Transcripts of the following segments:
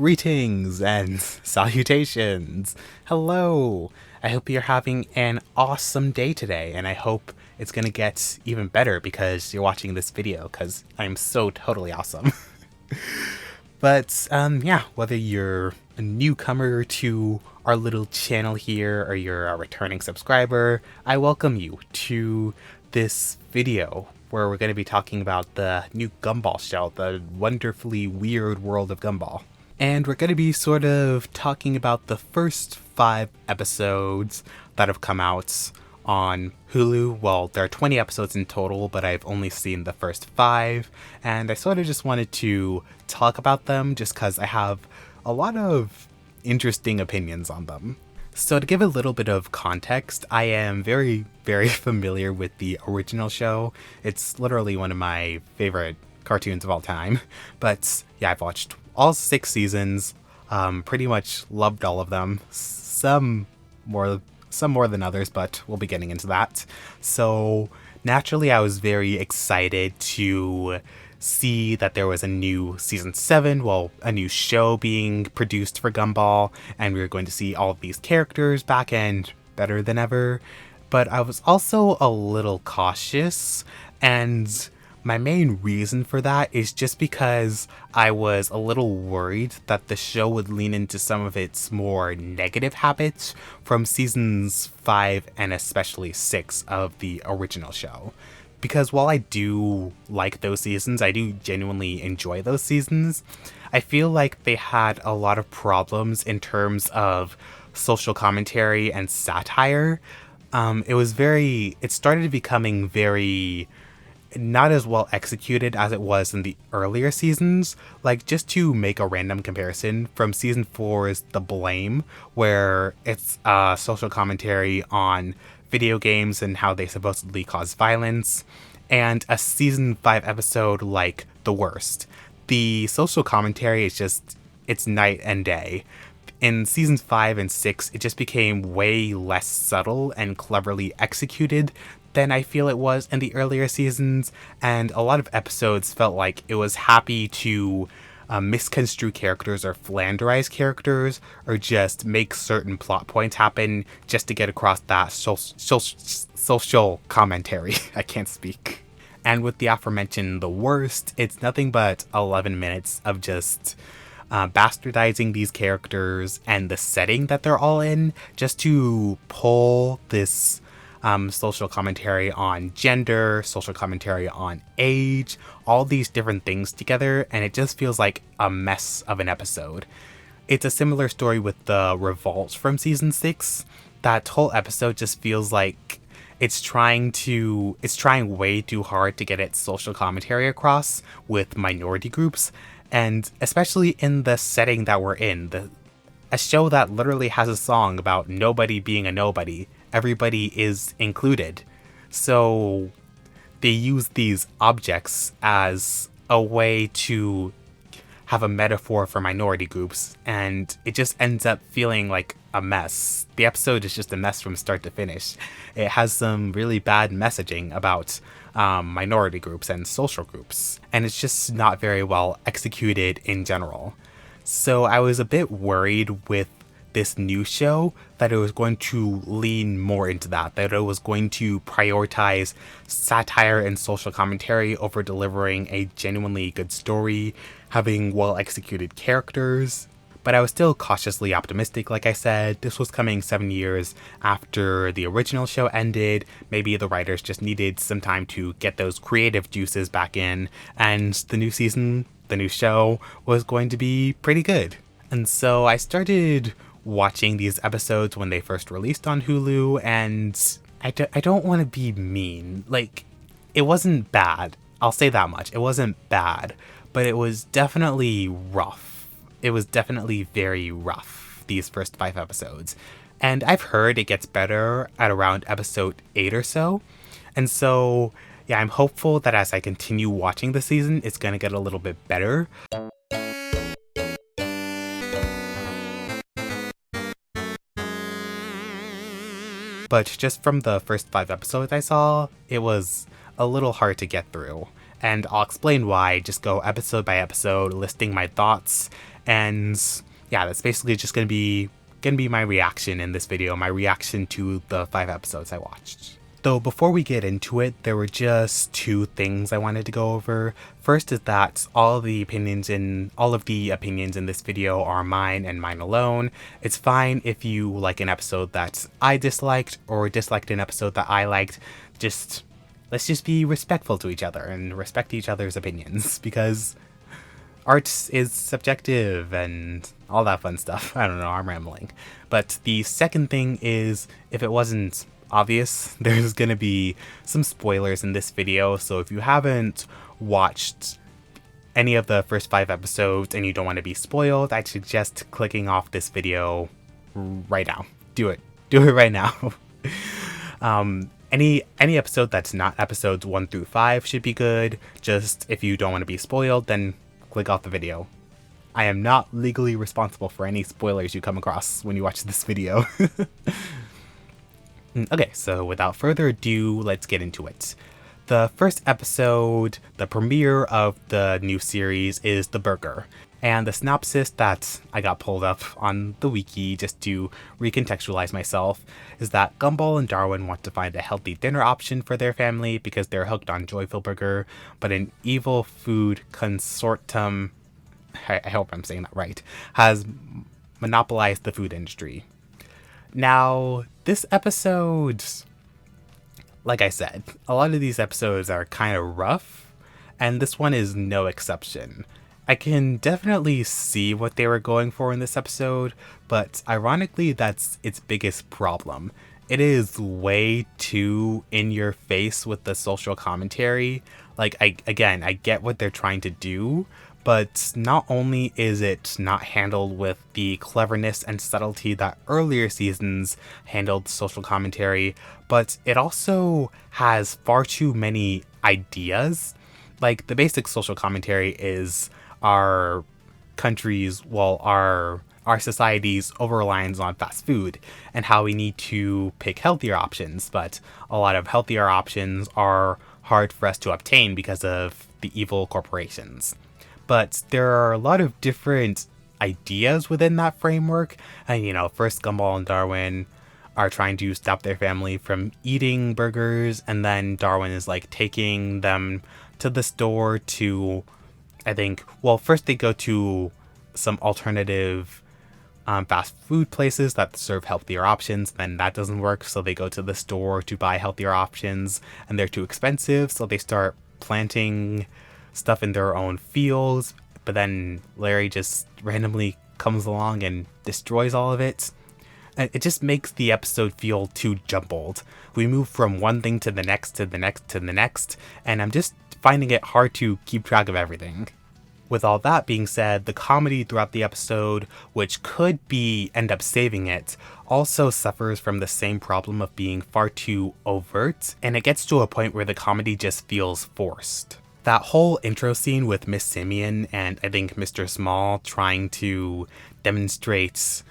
Greetings and salutations. Hello. I hope you're having an awesome day today, and I hope it's gonna get even better because you're watching this video, because I'm so totally awesome. But yeah, whether you're a newcomer to our little channel here or you're a returning subscriber, I welcome you to this video where we're going to be talking about the new Gumball show, the wonderfully weird world of Gumball. And we're going to be sort of talking about the first 5 episodes that have come out on Hulu. Well, there are 20 episodes in total, but I've only seen the first 5, and I sort of just wanted to talk about them just because I have a lot of interesting opinions on them. So to give a little bit of context, I am very, very familiar with the original show. It's literally one of my favorite cartoons of all time. But yeah, I've watched all 6 seasons, pretty much loved all of them. Some more than others, but we'll be getting into that. So naturally, I was very excited to see that there was a new season 7, well, a new show being produced for Gumball, and we were going to see all of these characters back and better than ever. But I was also a little cautious, and my main reason for that is just because I was a little worried that the show would lean into some of its more negative habits from seasons 5 and especially 6 of the original show. Because while I do like those seasons, I do genuinely enjoy those seasons, I feel like they had a lot of problems in terms of social commentary and satire. It started becoming very not as well executed as it was in the earlier seasons. Like, just to make a random comparison, from season 4's The Blame, where it's social commentary on video games and how they supposedly cause violence, and a season 5 episode like The Worst. The social commentary is it's night and day. In seasons 5 and 6, it just became way less subtle and cleverly executed than I feel it was in the earlier seasons, and a lot of episodes felt like it was happy to misconstrue characters or flanderize characters, or just make certain plot points happen just to get across that social commentary. I can't speak. And with the aforementioned The Worst, it's nothing but 11 minutes of just bastardizing these characters and the setting that they're all in, just to pull this social commentary on gender, social commentary on age, all these different things together, and it just feels like a mess of an episode. It's a similar story with the Revolt from season 6. That whole episode just feels like it's trying way too hard to get its social commentary across with minority groups, and especially in the setting that we're in, a show that literally has a song about nobody being a nobody. Everybody is included. So they use these objects as a way to have a metaphor for minority groups, and it just ends up feeling like a mess. The episode is just a mess from start to finish. It has some really bad messaging about minority groups and social groups, and it's just not very well executed in general. So I was a bit worried with this new show that it was going to lean more into that it was going to prioritize satire and social commentary over delivering a genuinely good story, having well executed characters. But I was still cautiously optimistic. Like I said, this was coming 7 years after the original show ended. Maybe the writers just needed some time to get those creative juices back in, and the new season, the new show, was going to be pretty good. And so I started watching these episodes when they first released on Hulu, and I don't want to be mean. Like, it wasn't bad. I'll say that much. It wasn't bad, but it was definitely rough. It was definitely very rough, these first 5 episodes. And I've heard it gets better at around episode 8 or so. And so, yeah, I'm hopeful that as I continue watching the season, it's going to get a little bit better. But just from the first 5 episodes I saw, it was a little hard to get through. And I'll explain why, just go episode by episode, listing my thoughts And yeah, that's basically just gonna be my reaction in this video, my reaction to the 5 episodes I watched. Though before we get into it, there were just 2 things I wanted to go over. First is that all of the opinions in this video are mine and mine alone. It's fine if you like an episode that I disliked or disliked an episode that I liked. Let's just be respectful to each other and respect each other's opinions, because art is subjective and all that fun stuff. I don't know, I'm rambling. But the second thing is, if it wasn't obvious, there's gonna be some spoilers in this video, so if you haven't watched any of the first 5 episodes and you don't want to be spoiled, I'd suggest clicking off this video right now. Do it right now. Any episode that's not episodes 1 through 5 should be good. Just if you don't want to be spoiled, then click off the video. I am not legally responsible for any spoilers you come across when you watch this video. Okay, so without further ado, let's get into it. The first episode, the premiere of the new series, is The Burger. And the synopsis that I got pulled up on the wiki just to recontextualize myself is that Gumball and Darwin want to find a healthy dinner option for their family because they're hooked on Joyful Burger, but an evil food consortium, I hope I'm saying that right, has monopolized the food industry. Now, this episode, like I said, a lot of these episodes are kind of rough, and this one is no exception. I can definitely see what they were going for in this episode, but ironically that's its biggest problem. It is way too in your face with the social commentary. Like, I get what they're trying to do, but not only is it not handled with the cleverness and subtlety that earlier seasons handled social commentary, but it also has far too many ideas. Like, the basic social commentary is our country's, our society's over-reliance on fast food and how we need to pick healthier options, but a lot of healthier options are hard for us to obtain because of the evil corporations. But there are a lot of different ideas within that framework, and first Gumball and Darwin are trying to stop their family from eating burgers, and then Darwin is like taking them to the store to, first they go to some alternative fast food places that serve healthier options, then that doesn't work, so they go to the store to buy healthier options, and they're too expensive, so they start planting stuff in their own fields, but then Larry just randomly comes along and destroys all of it. And it just makes the episode feel too jumbled. We move from one thing to the next, to the next, to the next, and I'm just finding it hard to keep track of everything. With all that being said, the comedy throughout the episode, which could end up saving it, also suffers from the same problem of being far too overt, and it gets to a point where the comedy just feels forced. That whole intro scene with Miss Simeon and I think Mr. Small trying to demonstrate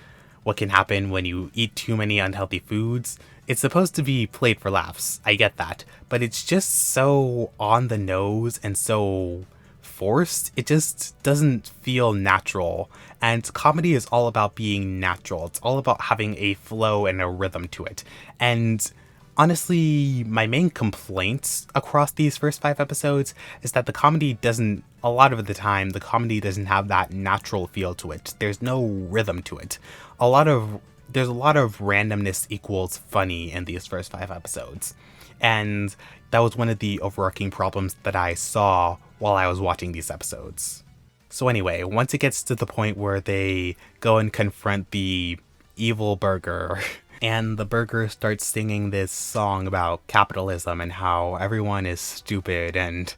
what can happen when you eat too many unhealthy foods, it's supposed to be played for laughs, I get that, but it's just so on the nose and so forced, it just doesn't feel natural. And comedy is all about being natural. It's all about having a flow and a rhythm to it. And honestly, my main complaint across these first 5 episodes is that a lot of the time, the comedy doesn't have that natural feel to it. There's no rhythm to it. There's a lot of randomness equals funny in these first 5 episodes. And that was one of the overarching problems that I saw while I was watching these episodes. So anyway, once it gets to the point where they go and confront the evil burger, and the burger starts singing this song about capitalism and how everyone is stupid and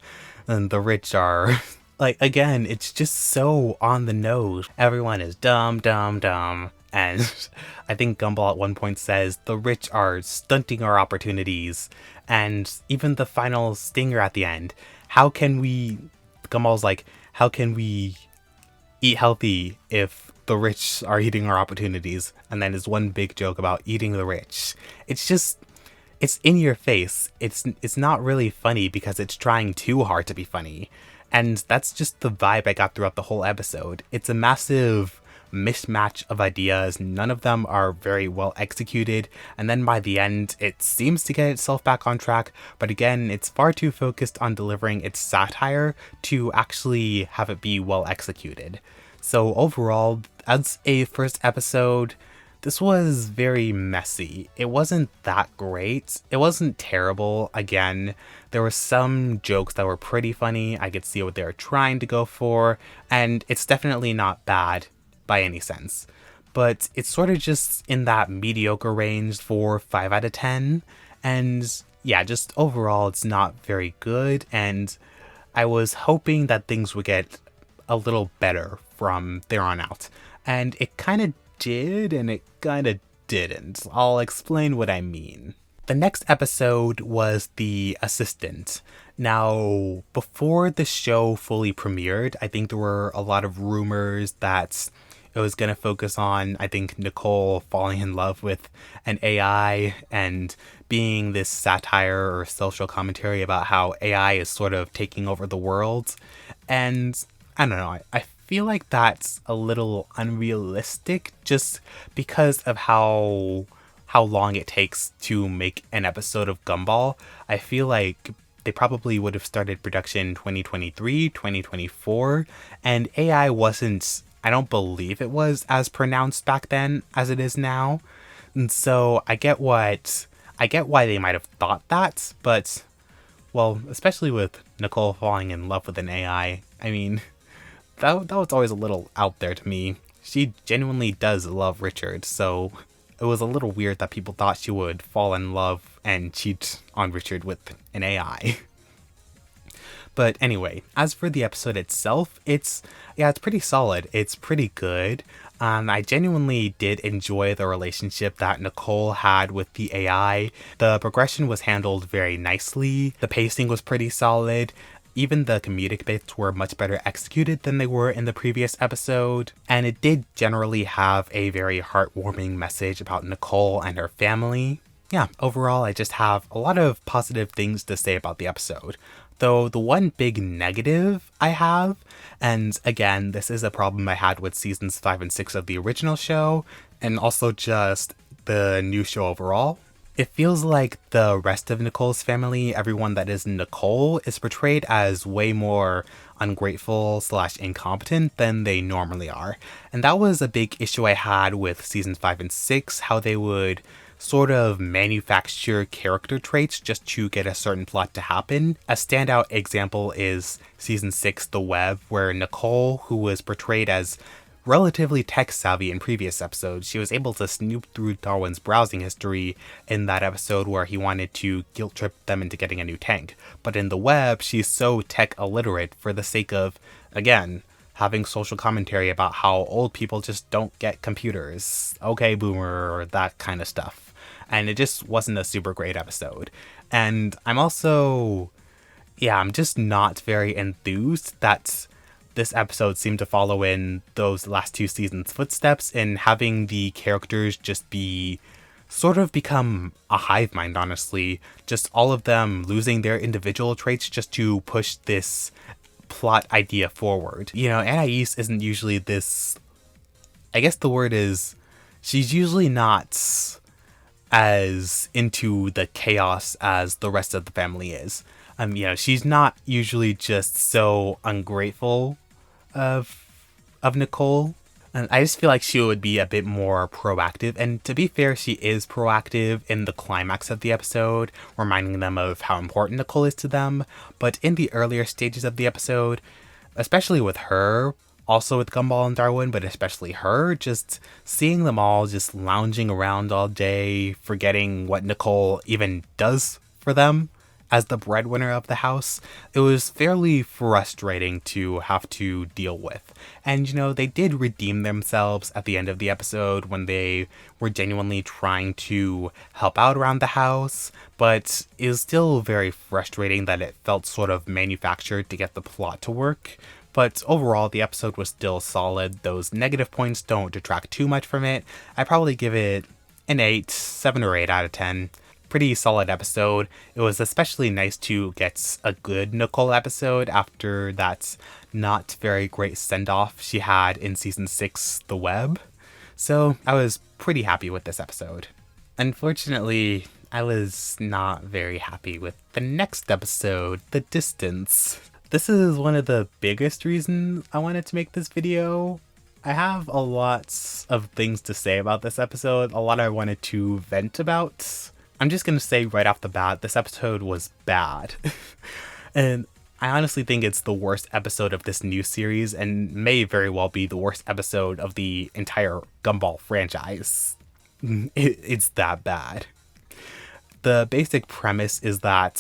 the rich are, again, it's just so on the nose. Everyone is dumb, dumb, dumb. And I think Gumball at one point says, the rich are stunting our opportunities. And even the final stinger at the end, Gumball's like, how can we eat healthy if the rich are eating our opportunities? And then there's one big joke about eating the rich. It's in your face. It's not really funny because it's trying too hard to be funny. And that's just the vibe I got throughout the whole episode. It's a massive mismatch of ideas. None of them are very well executed. And then by the end, it seems to get itself back on track. But again, it's far too focused on delivering its satire to actually have it be well executed. So overall, as a first episode, this was very messy. It wasn't that great. It wasn't terrible. Again, there were some jokes that were pretty funny. I could see what they were trying to go for, and it's definitely not bad by any sense. But it's sort of just in that mediocre range for 5 out of 10. And yeah, just overall, it's not very good. And I was hoping that things would get a little better from there on out. And it kind of did, and it kind of didn't. I'll explain what I mean. The next episode was The Assistant. Now, before the show fully premiered, I think there were a lot of rumors that it was going to focus on, I think, Nicole falling in love with an AI and being this satire or social commentary about how AI is sort of taking over the world. And I don't know, I feel like that's a little unrealistic just because of how long it takes to make an episode of Gumball. I feel like they probably would have started production 2023, 2024, and AI wasn't, I don't believe it was as pronounced back then as it is now. And so I get why they might have thought that, but well, especially with Nicole falling in love with an AI, I mean, that was always a little out there to me. She genuinely does love Richard, so it was a little weird that people thought she would fall in love and cheat on Richard with an AI. But anyway, as for the episode itself, it's pretty solid. It's pretty good. I genuinely did enjoy the relationship that Nicole had with the AI. The progression was handled very nicely. The pacing was pretty solid. Even the comedic bits were much better executed than they were in the previous episode, and it did generally have a very heartwarming message about Nicole and her family. Yeah, overall, I just have a lot of positive things to say about the episode. Though the one big negative I have, and again, this is a problem I had with seasons 5 and 6 of the original show, and also just the new show overall, it feels like the rest of Nicole's family, everyone that isn't Nicole, is portrayed as way more ungrateful / incompetent than they normally are. And that was a big issue I had with seasons 5 and 6, how they would sort of manufacture character traits just to get a certain plot to happen. A standout example is season 6, The Web, where Nicole, who was portrayed as relatively tech-savvy in previous episodes, she was able to snoop through Darwin's browsing history in that episode where he wanted to guilt-trip them into getting a new tank. But in The Web, she's so tech-illiterate for the sake of, again, having social commentary about how old people just don't get computers. Okay, boomer, or that kind of stuff. And it just wasn't a super great episode. And I'm just not very enthused that this episode seemed to follow in those last 2 seasons' footsteps in having the characters just become a hive mind, honestly. Just all of them losing their individual traits just to push this plot idea forward. You know, Anais isn't usually this, I guess the word is, she's usually not as into the chaos as the rest of the family is. She's not usually just so ungrateful of Nicole. And I just feel like she would be a bit more proactive. And to be fair, she is proactive in the climax of the episode, reminding them of how important Nicole is to them. But in the earlier stages of the episode, especially with her, also with Gumball and Darwin, but especially her, just seeing them all just lounging around all day, forgetting what Nicole even does for them as the breadwinner of the house, it was fairly frustrating to have to deal with. And, they did redeem themselves at the end of the episode when they were genuinely trying to help out around the house, but it was still very frustrating that it felt sort of manufactured to get the plot to work. But overall, the episode was still solid. Those negative points don't detract too much from it. I'd probably give it an 7 or 8 out of 10. pretty solid episode. It was especially nice to get a good Nicole episode after that not very great send-off she had in season 6, The Web. So I was pretty happy with this episode. Unfortunately, I was not very happy with the next episode, The Distance. This is one of the biggest reasons I wanted to make this video. I have a lot of things to say about this episode, a lot I wanted to vent about. I'm just gonna say right off the bat, this episode was bad. And I honestly think it's the worst episode of this new series and may very well be the worst episode of the entire Gumball franchise. It's that bad. The basic premise is that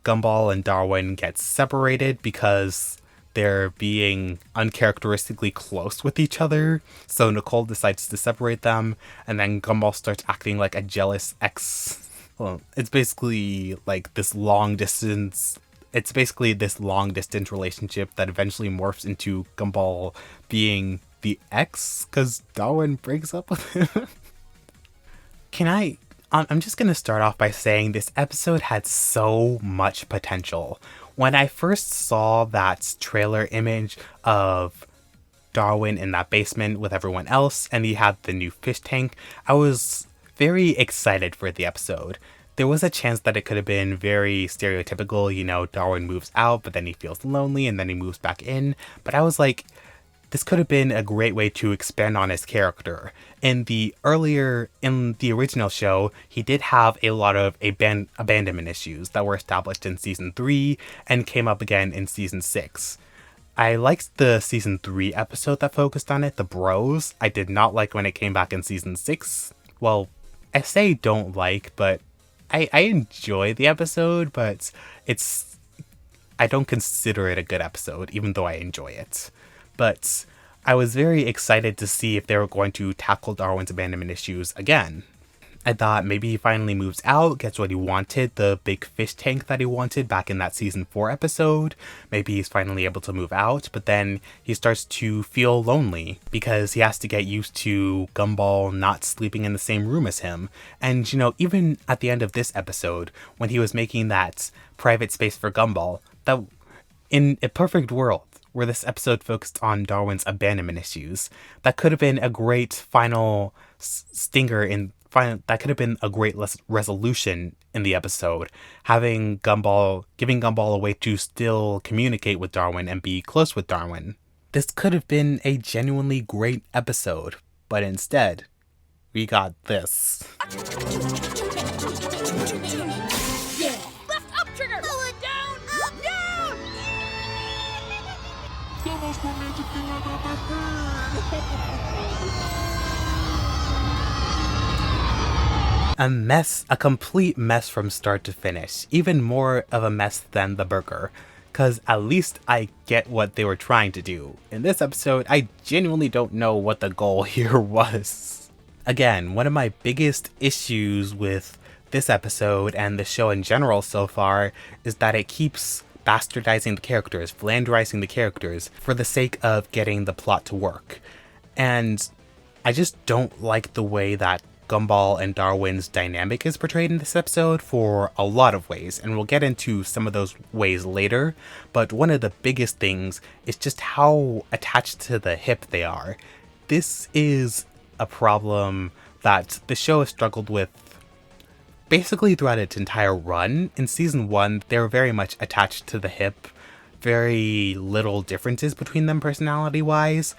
Gumball and Darwin get separated because they're being uncharacteristically close with each other. So Nicole decides to separate them, and then Gumball starts acting like a jealous ex. Well, it's basically like this long distance. It's basically this long distance relationship that eventually morphs into Gumball being the ex because Darwin breaks up with him. I'm just going to start off by saying this episode had so much potential. When I first saw that trailer image of Darwin in that basement with everyone else and he had the new fish tank, I was very excited for the episode. There was a chance that it could have been very stereotypical, you know, Darwin moves out, but then he feels lonely and then he moves back in. But I was like, this could have been a great way to expand on his character. In the original show, he did have a lot of abandonment issues that were established in season 3 and came up again in season 6. I liked the season 3 episode that focused on it, The Bros. I did not like when it came back in season 6. Well, I say don't like, but I enjoy the episode, but I don't consider it a good episode, even though I enjoy it. But I was very excited to see if they were going to tackle Darwin's abandonment issues again. I thought maybe he finally moves out, gets what he wanted, the big fish tank that he wanted back in that season 4 episode. Maybe he's finally able to move out, but then he starts to feel lonely because he has to get used to Gumball not sleeping in the same room as him. And, you know, even at the end of this episode, when he was making that private space for Gumball, that in a perfect world, where this episode focused on Darwin's abandonment issues, that could have been a great final stinger that could have been a great resolution in the episode, giving Gumball a way to still communicate with Darwin and be close with Darwin. This could have been a genuinely great episode, but instead, we got this. Yeah. Left up trigger. Pull it down. Up, down. The most romantic thing I've ever heard. A mess, a complete mess from start to finish. Even more of a mess than the burger. Cause at least I get what they were trying to do. In this episode, I genuinely don't know what the goal here was. Again, one of my biggest issues with this episode and the show in general so far is that it keeps bastardizing the characters, flanderizing the characters for the sake of getting the plot to work. And I just don't like the way that Gumball and Darwin's dynamic is portrayed in this episode for a lot of ways, and we'll get into some of those ways later, but one of the biggest things is just how attached to the hip they are. This is a problem that the show has struggled with basically throughout its entire run. In season 1, they were very much attached to the hip, very little differences between them personality-wise.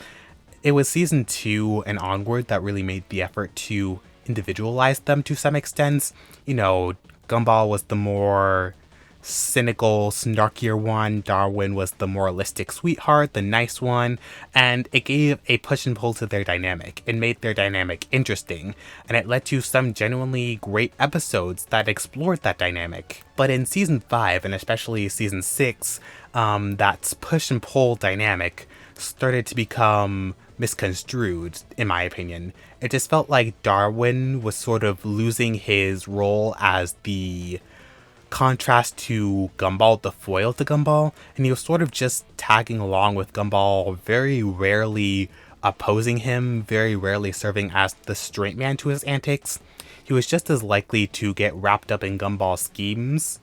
It was season 2 and onward that really made the effort to individualize them to some extent. You know, Gumball was the more cynical, snarkier one, Darwin was the moralistic sweetheart, the nice one, and it gave a push and pull to their dynamic. It made their dynamic interesting, and it led to some genuinely great episodes that explored that dynamic. But in season 5, and especially season 6, that push and pull dynamic started to become misconstrued, in my opinion. It just felt like Darwin was sort of losing his role as the contrast to Gumball, the foil to Gumball, and he was sort of just tagging along with Gumball, very rarely opposing him, very rarely serving as the straight man to his antics. He was just as likely to get wrapped up in Gumball's schemes,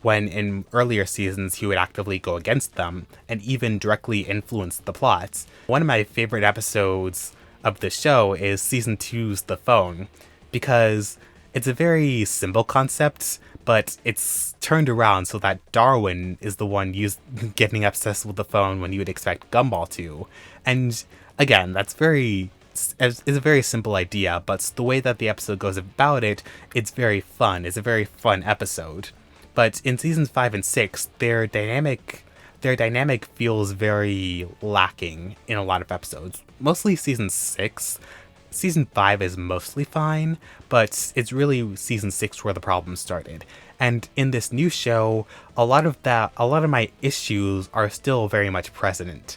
when in earlier seasons he would actively go against them and even directly influence the plots. One of my favorite episodes of the show is season 2's The Phone, because it's a very simple concept, but it's turned around so that Darwin is the one getting obsessed with the phone when you would expect Gumball to. And again, it's a very simple idea, but the way that the episode goes about it, it's very fun. It's a very fun episode. But in seasons 5 and 6, their dynamic feels very lacking in a lot of episodes. Mostly season 6. Season 5 is mostly fine, but it's really season 6 where the problem started. And in this new show, a lot of my issues are still very much present.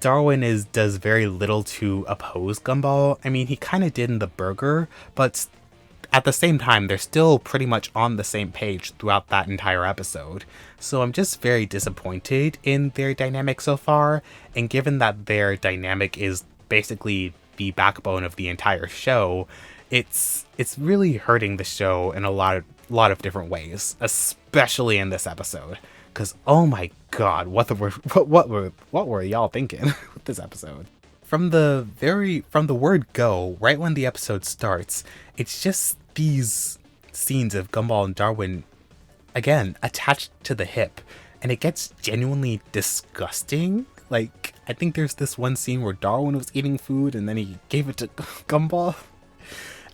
Darwin does very little to oppose Gumball. I mean, he kind of did in The Burger, but at the same time, they're still pretty much on the same page throughout that entire episode. So I'm just very disappointed in their dynamic so far, and given that their dynamic is basically the backbone of the entire show, it's really hurting the show in a lot of different ways, especially in this episode. Cause oh my god, what were y'all thinking with this episode? From the word go, right when the episode starts, it's just these scenes of Gumball and Darwin, again, attached to the hip, and it gets genuinely disgusting. Like, I think there's this one scene where Darwin was eating food and then he gave it to Gumball.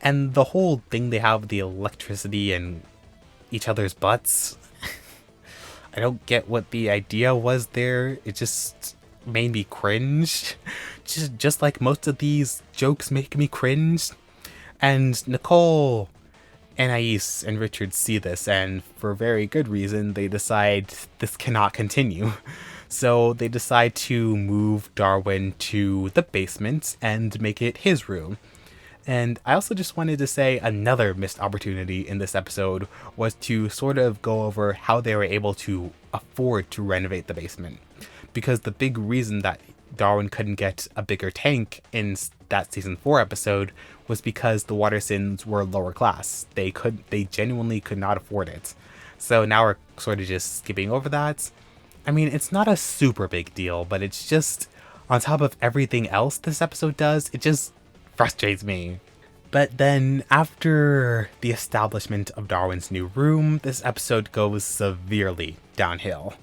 And the whole thing they have, the electricity and each other's butts, I don't get what the idea was there. It just made me cringe. Just like most of these jokes make me cringe. And Nicole, Anais, and Richard see this, and for very good reason, they decide this cannot continue. So they decide to move Darwin to the basement and make it his room. And I also just wanted to say another missed opportunity in this episode was to sort of go over how they were able to afford to renovate the basement. Because the big reason that Darwin couldn't get a bigger tank in that season 4 episode was because the Watersons were lower class. They genuinely could not afford it. So now we're sort of just skipping over that. I mean, it's not a super big deal, but it's just, on top of everything else this episode does, it just frustrates me. But then, after the establishment of Darwin's new room, this episode goes severely downhill.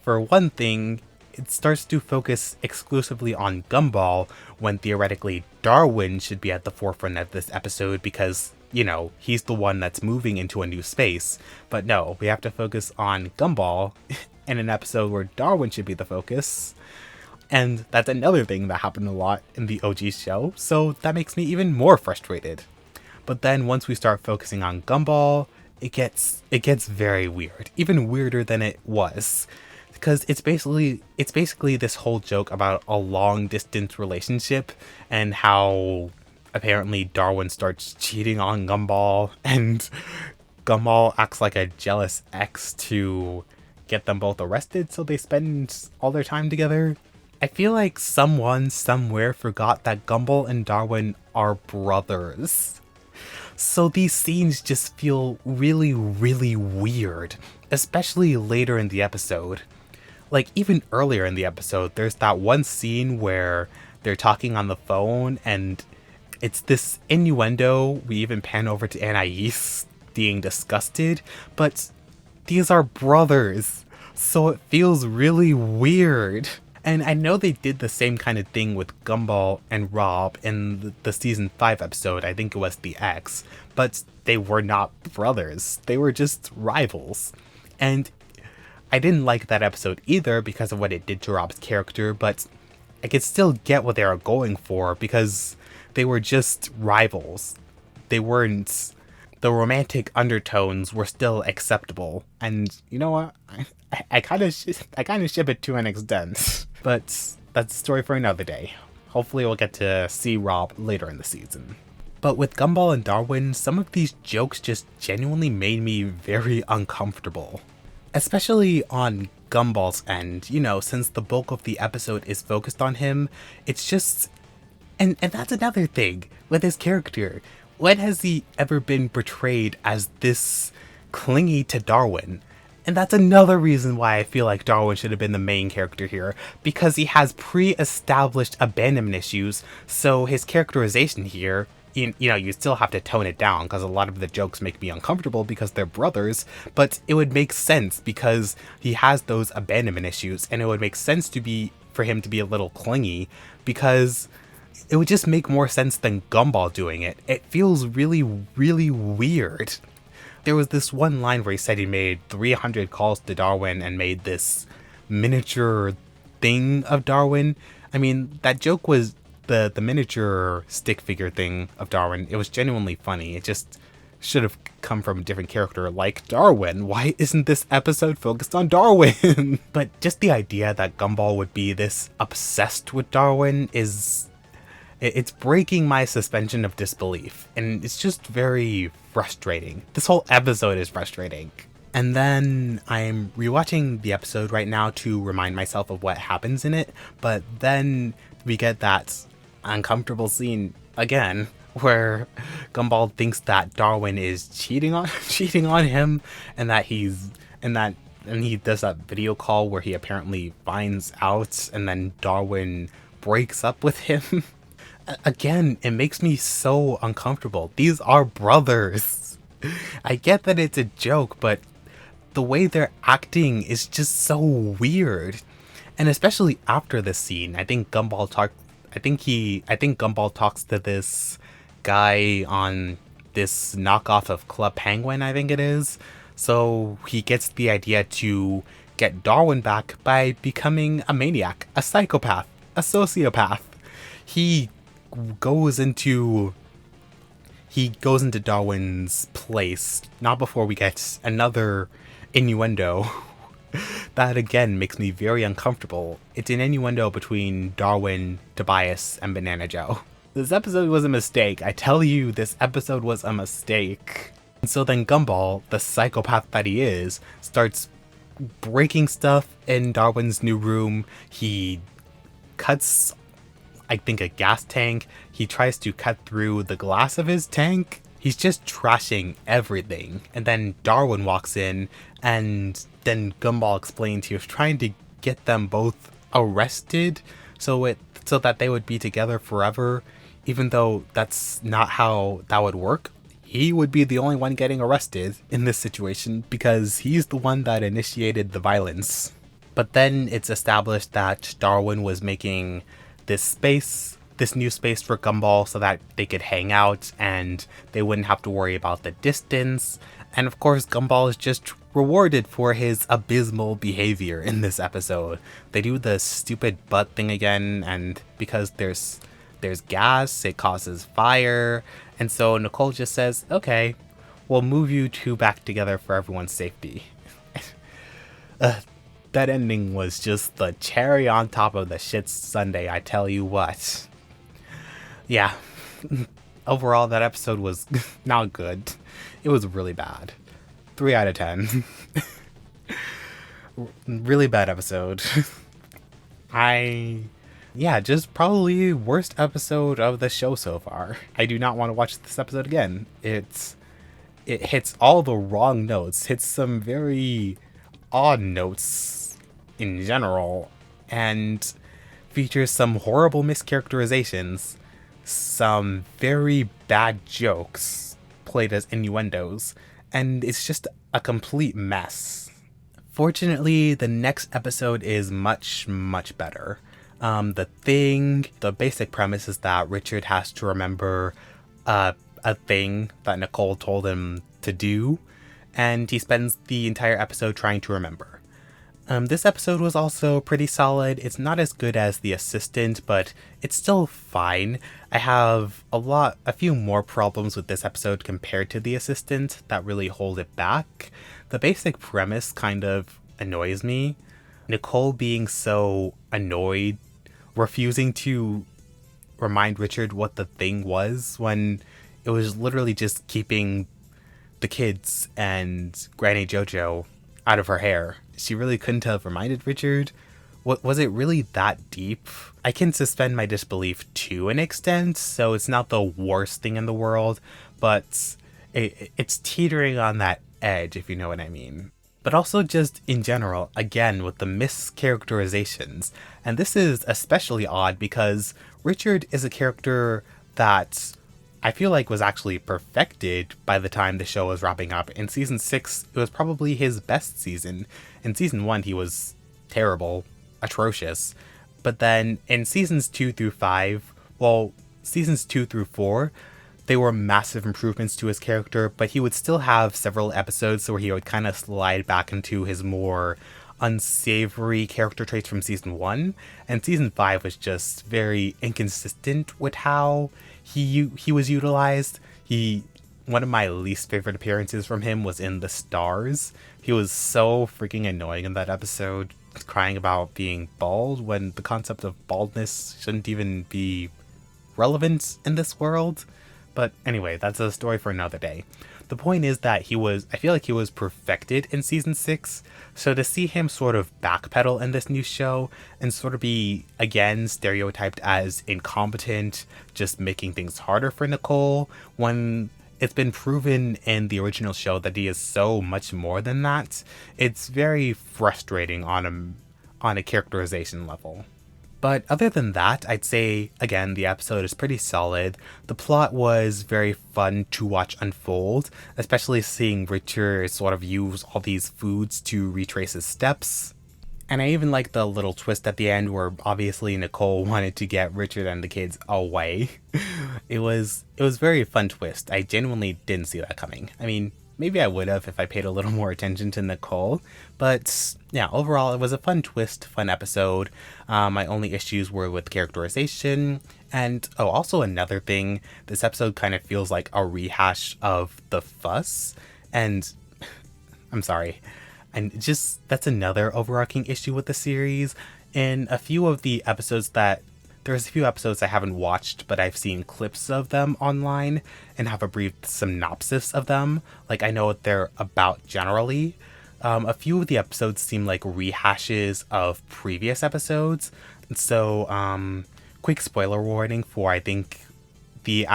For one thing, it starts to focus exclusively on Gumball, when theoretically Darwin should be at the forefront of this episode because, you know, he's the one that's moving into a new space. But no, we have to focus on Gumball in an episode where Darwin should be the focus. And that's another thing that happened a lot in the OG show, so that makes me even more frustrated. But then once we start focusing on Gumball, it gets very weird, even weirder than it was. Because it's basically this whole joke about a long distance relationship and how apparently Darwin starts cheating on Gumball and Gumball acts like a jealous ex to get them both arrested so they spend all their time together. I feel like someone somewhere forgot that Gumball and Darwin are brothers. So these scenes just feel really, really weird, especially later in the episode. Like, even earlier in the episode, there's that one scene where they're talking on the phone and it's this innuendo. We even pan over to Anais being disgusted, but these are brothers, so it feels really weird. And I know they did the same kind of thing with Gumball and Rob in the season 5 episode, I think it was The X, but they were not brothers, they were just rivals. And I didn't like that episode either because of what it did to Rob's character, but I could still get what they were going for because they were just rivals. They weren't... The romantic undertones were still acceptable, and you know what? I kind of ship it to an extent, but that's a story for another day. Hopefully we'll get to see Rob later in the season. But with Gumball and Darwin, some of these jokes just genuinely made me very uncomfortable. Especially on Gumball's end, you know, since the bulk of the episode is focused on him, it's just And that's another thing with his character. When has he ever been portrayed as this clingy to Darwin? And that's another reason why I feel like Darwin should have been the main character here, because he has pre-established abandonment issues, so his characterization here, you know, you still have to tone it down because a lot of the jokes make me uncomfortable because they're brothers, but it would make sense because he has those abandonment issues, and it would make sense for him to be a little clingy, because it would just make more sense than Gumball doing it. It feels really, really weird. There was this one line where he said he made 300 calls to Darwin and made this miniature thing of Darwin. I mean, that joke was the miniature stick figure thing of Darwin. It was genuinely funny. It just should have come from a different character like Darwin. Why isn't this episode focused on Darwin? But just the idea that Gumball would be this obsessed with Darwin it's breaking my suspension of disbelief, and it's just very frustrating. This whole episode is frustrating. And then I'm rewatching the episode right now to remind myself of what happens in it, but then we get that uncomfortable scene again where Gumball thinks that Darwin is cheating on him, and he does that video call where he apparently finds out, and then Darwin breaks up with him. Again, it makes me so uncomfortable. These are brothers. I get that it's a joke, but the way they're acting is just so weird. And especially after this scene, I think Gumball talks to this guy on this knockoff of Club Penguin, I think it is. So he gets the idea to get Darwin back by becoming a maniac, a psychopath, a sociopath. He goes into Darwin's place, not before we get another innuendo that again makes me very uncomfortable. It's an innuendo between Darwin, Tobias, and Banana Joe. This episode was a mistake. I tell you, this episode was a mistake. And so then Gumball, the psychopath that he is, starts breaking stuff in Darwin's new room. He cuts, I think, a gas tank. He tries to cut through the glass of his tank. He's just trashing everything. And then Darwin walks in, and then Gumball explains he was trying to get them both arrested so that they would be together forever, even though that's not how that would work. He would be the only one getting arrested in this situation because he's the one that initiated the violence. But then it's established that Darwin was making this new space for Gumball so that they could hang out and they wouldn't have to worry about the distance. And of course, Gumball is just rewarded for his abysmal behavior in this episode. They do the stupid butt thing again, and because there's gas, it causes fire. And so Nicole just says, okay, we'll move you two back together for everyone's safety. That ending was just the cherry on top of the shit sundae, I tell you what. Yeah, overall that episode was not good. It was really bad. 3 out of 10. Really bad episode. Just probably worst episode of the show so far. I do not want to watch this episode again. It hits all the wrong notes, hits some very odd notes in general, and features some horrible mischaracterizations, some very bad jokes played as innuendos, and it's just a complete mess. Fortunately, the next episode is much, much better. The basic premise is that Richard has to remember a thing that Nicole told him to do, and he spends the entire episode trying to remember. This episode was also pretty solid. It's not as good as The Assistant, but it's still fine. I have a few more problems with this episode compared to The Assistant that really hold it back. The basic premise kind of annoys me. Nicole being so annoyed, refusing to remind Richard what the thing was when it was literally just keeping the kids and Granny JoJo out of her hair. She really couldn't have reminded Richard Was it really that deep? I can suspend my disbelief to an extent, so it's not the worst thing in the world, but it's teetering on that edge, if you know what I mean. But also just in general, again, with the mischaracterizations. And this is especially odd because Richard is a character that I feel like was actually perfected by the time the show was wrapping up. In season 6, it was probably his best season. In season 1, he was terrible, atrocious. But then in seasons 2 through 5, well, seasons 2 through 4, they were massive improvements to his character, but he would still have several episodes where he would kind of slide back into his more unsavory character traits from season 1, and season 5 was just very inconsistent with how he was utilized. One of my least favorite appearances from him was in The Stars. He was so freaking annoying in that episode, crying about being bald when the concept of baldness shouldn't even be relevant in this world. But anyway, that's a story for another day. The point is that I feel like he was perfected in season 6, so to see him sort of backpedal in this new show and sort of be, again, stereotyped as incompetent, just making things harder for Nicole, when it's been proven in the original show that he is so much more than that, it's very frustrating on a characterization level. But other than that, I'd say, again, the episode is pretty solid. The plot was very fun to watch unfold, especially seeing Richard sort of use all these foods to retrace his steps. And I even like the little twist at the end where obviously Nicole wanted to get Richard and the kids away. It was very fun twist. I genuinely didn't see that coming. I mean, maybe I would have if I paid a little more attention to Nicole, but yeah, overall it was a fun twist, fun episode. My only issues were with characterization, and also another thing, this episode kind of feels like a rehash of The Fuss, and I'm sorry, and just that's another overarching issue with the series. In a few of the episodes there's a few episodes I haven't watched, but I've seen clips of them online and have a brief synopsis of them. Like, I know what they're about generally. A few of the episodes seem like rehashes of previous episodes. So, quick spoiler warning for, I think, the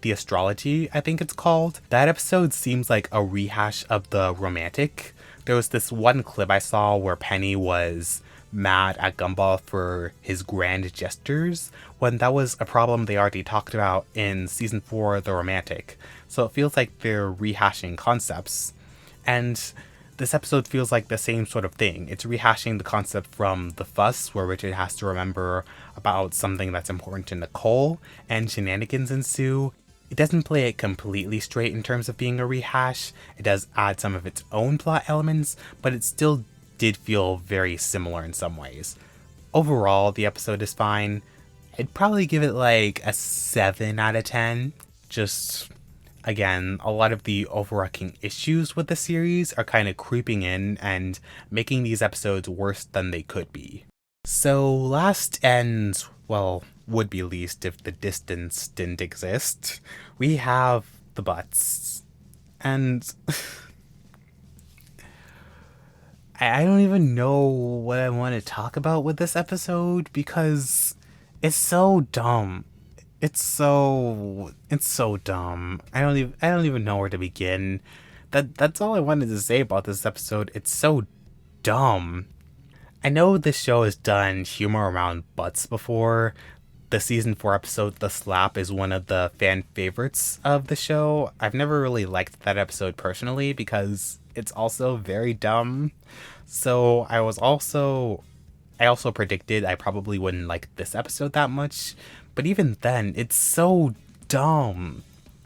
astrology, I think it's called. That episode seems like a rehash of the romantic. There was this one clip I saw where Penny was mad at Gumball for his grand gestures, when that was a problem they already talked about in season 4, The Romantic. So it feels like they're rehashing concepts. And this episode feels like the same sort of thing. It's rehashing the concept from The Fuss, where Richard has to remember about something that's important to Nicole, and shenanigans ensue. It doesn't play it completely straight in terms of being a rehash. It does add some of its own plot elements, but it still did feel very similar in some ways. Overall, the episode is fine. I'd probably give it like a 7 out of 10. Just, again, a lot of the overarching issues with the series are kind of creeping in and making these episodes worse than they could be. So last and, well, would be least if the distance didn't exist, we have the butts. And I don't even know what I want to talk about with this episode because it's so dumb. It's so dumb. I don't even know where to begin. That's all I wanted to say about this episode. It's so dumb. I know this show has done humor around butts before. The season 4 episode, The Slap, is one of the fan favorites of the show. I've never really liked that episode personally because it's also very dumb. So I also predicted I probably wouldn't like this episode that much, but even then, it's so dumb.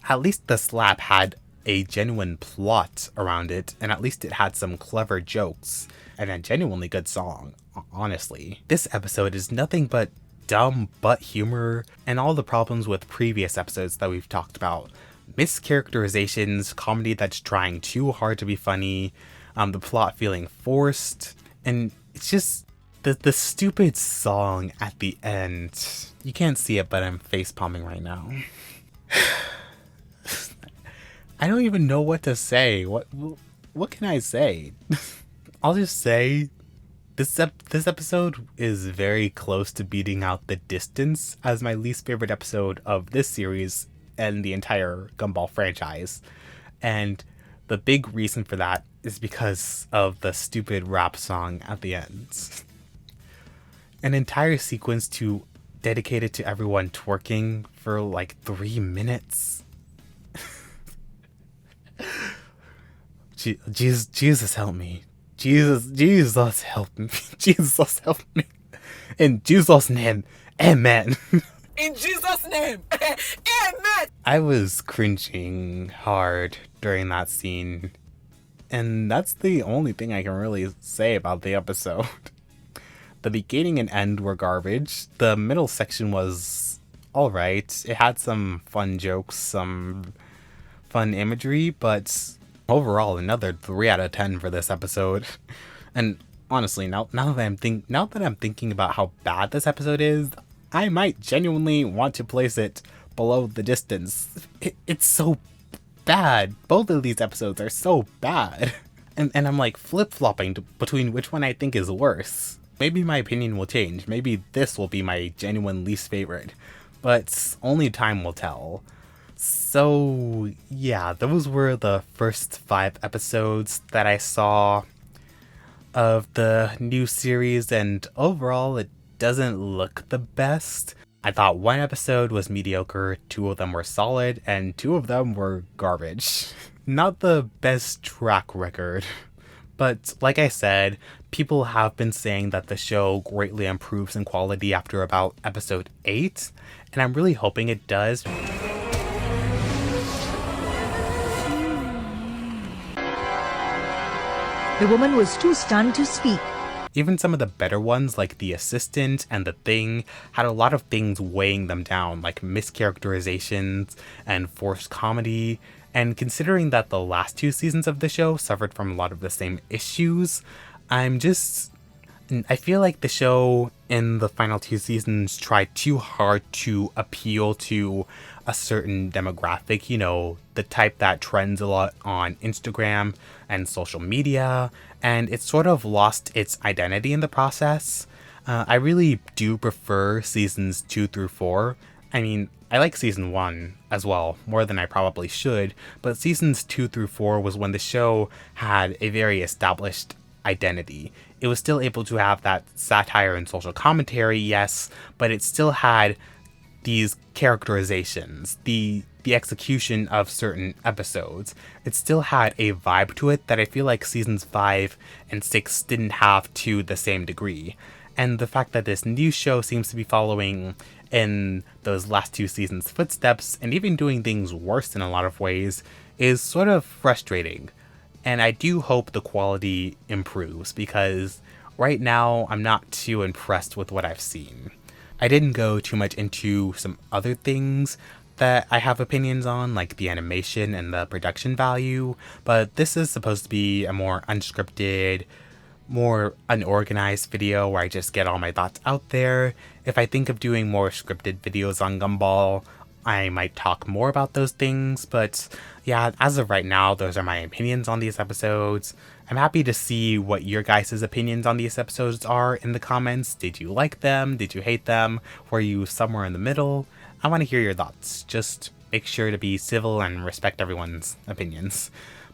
At least The Slap had a genuine plot around it, and at least it had some clever jokes, and a genuinely good song, honestly. This episode is nothing but dumb butt humor, and all the problems with previous episodes that we've talked about. Mischaracterizations, comedy that's trying too hard to be funny, the plot feeling forced, and it's just the stupid song at the end. You can't see it, but I'm face palming right now. I don't even know what to say. What can I say? I'll just say This episode is very close to beating out The Distance as my least favorite episode of this series and the entire Gumball franchise. And the big reason for that is because of the stupid rap song at the end. An entire sequence dedicated to everyone twerking for like 3 minutes. Jesus help me. Jesus help me. Jesus help me. In Jesus' name, amen. In Jesus' name, amen. I was cringing hard during that scene. And that's the only thing I can really say about the episode. The beginning and end were garbage. The middle section was alright. It had some fun jokes, some fun imagery, but overall, another 3 out of 10 for this episode. And honestly, now that I'm thinking about how bad this episode is, I might genuinely want to place it below The Distance. It's so bad. Both of these episodes are so bad. And I'm like flip-flopping between which one I think is worse. Maybe my opinion will change. Maybe this will be my genuine least favorite. But only time will tell. So yeah, those were the first 5 episodes that I saw of the new series, and overall it doesn't look the best. I thought 1 episode was mediocre, 2 of them were solid, and 2 of them were garbage. Not the best track record. But like I said, people have been saying that the show greatly improves in quality after about episode 8, and I'm really hoping it does. The woman was too stunned to speak. Even some of the better ones, like The Assistant and The Thing, had a lot of things weighing them down, like mischaracterizations and forced comedy. And considering that the last 2 seasons of the show suffered from a lot of the same issues, I feel like the show in the final 2 seasons tried too hard to appeal to a certain demographic, you know, the type that trends a lot on Instagram and social media, and it sort of lost its identity in the process. I really do prefer seasons 2 through 4. I mean, I like season 1 as well, more than I probably should, but seasons 2 through 4 was when the show had a very established identity. It was still able to have that satire and social commentary, yes, but it still had these characterizations, the execution of certain episodes. It still had a vibe to it that I feel like seasons 5 and 6 didn't have to the same degree. And the fact that this new show seems to be following in those last 2 seasons' footsteps, and even doing things worse in a lot of ways, is sort of frustrating. And I do hope the quality improves, because right now I'm not too impressed with what I've seen. I didn't go too much into some other things that I have opinions on, like the animation and the production value, but this is supposed to be a more unscripted, more unorganized video where I just get all my thoughts out there. If I think of doing more scripted videos on Gumball, I might talk more about those things, but yeah, as of right now, those are my opinions on these episodes. I'm happy to see what your guys' opinions on these episodes are in the comments. Did you like them? Did you hate them? Were you somewhere in the middle? I want to hear your thoughts. Just make sure to be civil and respect everyone's opinions.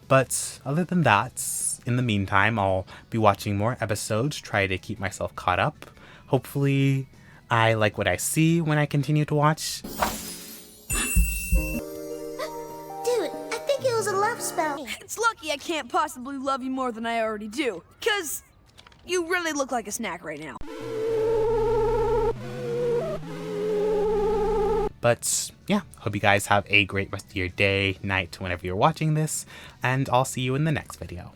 But other than that, in the meantime, I'll be watching more episodes, try to keep myself caught up. Hopefully, I like what I see when I continue to watch. Dude, I think it was a love spell. It's lucky I can't possibly love you more than I already do, 'cause you really look like a snack right now. But yeah, hope you guys have a great rest of your day, night, whenever you're watching this, and I'll see you in the next video.